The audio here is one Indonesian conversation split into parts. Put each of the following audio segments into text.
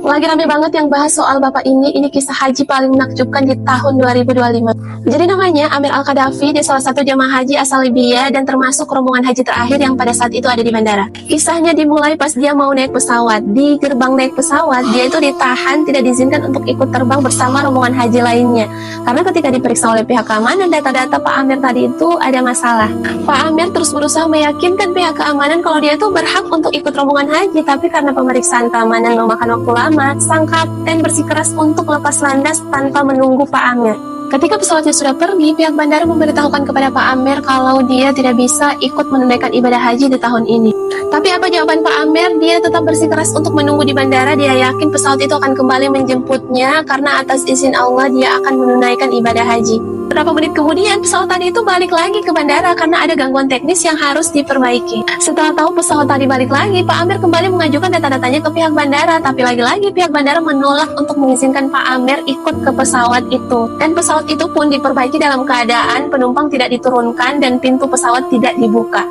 Lagi rame banget yang bahas soal bapak ini kisah haji paling menakjubkan di tahun 2025. Jadi namanya Amir Al-Qaddafi, dia salah satu jamaah haji asal Libya dan termasuk rombongan haji terakhir yang pada saat itu ada di bandara. Kisahnya dimulai pas dia mau naik pesawat. Di gerbang naik pesawat, dia itu ditahan, tidak diizinkan untuk ikut terbang bersama rombongan haji lainnya. Karena ketika diperiksa oleh pihak keamanan, data-data Pak Amir tadi itu ada masalah. Pak Amir terus berusaha meyakinkan pihak keamanan kalau dia itu berhak untuk ikut rombongan haji, tapi karena pemeriksaan keamanan memakan waktu lama, sang kapten bersikeras untuk lepas landas tanpa menunggu Pak Amir. Ketika pesawatnya sudah pergi, pihak bandara memberitahukan kepada Pak Amir kalau dia tidak bisa ikut menunaikan ibadah haji di tahun ini. Tapi apa jawaban Pak Amir? Dia tetap bersikeras untuk menunggu di bandara. Dia yakin pesawat itu akan kembali menjemputnya karena atas izin Allah dia akan menunaikan ibadah haji. Beberapa menit kemudian, pesawat tadi itu balik lagi ke bandara karena ada gangguan teknis yang harus diperbaiki. Setelah tahu pesawat tadi balik lagi, Pak Amir kembali mengajukan data-datanya ke pihak bandara. Tapi lagi-lagi pihak bandara menolak untuk mengizinkan Pak Amir ikut ke pesawat itu. Dan pesawat itu pun diperbaiki dalam keadaan penumpang tidak diturunkan dan pintu pesawat tidak dibuka.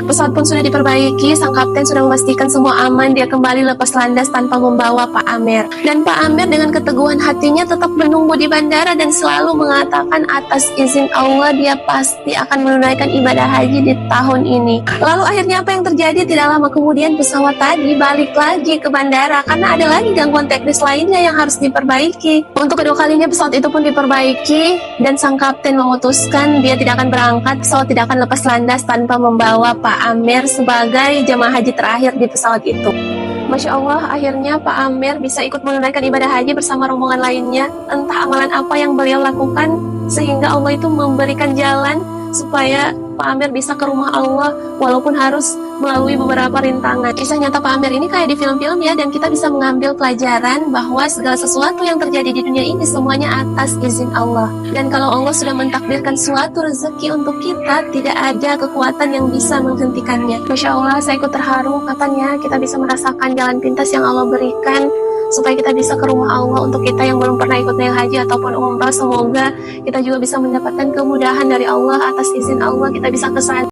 Pesawat pun sudah diperbaiki, sang kapten sudah memastikan semua aman, dia kembali lepas landas tanpa membawa Pak Amir. Dan Pak Amir dengan keteguhan hatinya tetap menunggu di bandara dan selalu mengatakan atas izin Allah dia pasti akan menunaikan ibadah haji di tahun ini. Lalu akhirnya apa yang terjadi? Tidak lama kemudian pesawat tadi balik lagi ke bandara karena ada lagi gangguan teknis lainnya yang harus diperbaiki. Untuk kedua kalinya pesawat itu pun diperbaiki dan sang kapten memutuskan dia tidak akan berangkat, pesawat tidak akan lepas landas tanpa membawa Pak Amir sebagai jamaah haji terakhir di pesawat itu. Masya Allah, akhirnya Pak Amir bisa ikut menunaikan ibadah haji bersama rombongan lainnya. Entah amalan apa yang beliau lakukan sehingga Allah itu memberikan jalan supaya Pak Amir bisa ke rumah Allah walaupun harus melalui beberapa rintangan. Kisah nyata Pak Amir ini kayak di film-film ya, dan kita bisa mengambil pelajaran bahwa segala sesuatu yang terjadi di dunia ini semuanya atas izin Allah. Dan kalau Allah sudah mentakdirkan suatu rezeki untuk kita, tidak ada kekuatan yang bisa menghentikannya. Masya Allah, saya ikut terharu katanya kita bisa merasakan jalan pintas yang Allah berikan supaya kita bisa ke rumah Allah. Untuk kita yang belum pernah ikut naik haji ataupun umrah, semoga kita juga bisa mendapatkan kemudahan dari Allah. Atas izin Allah kita bisa ke sana.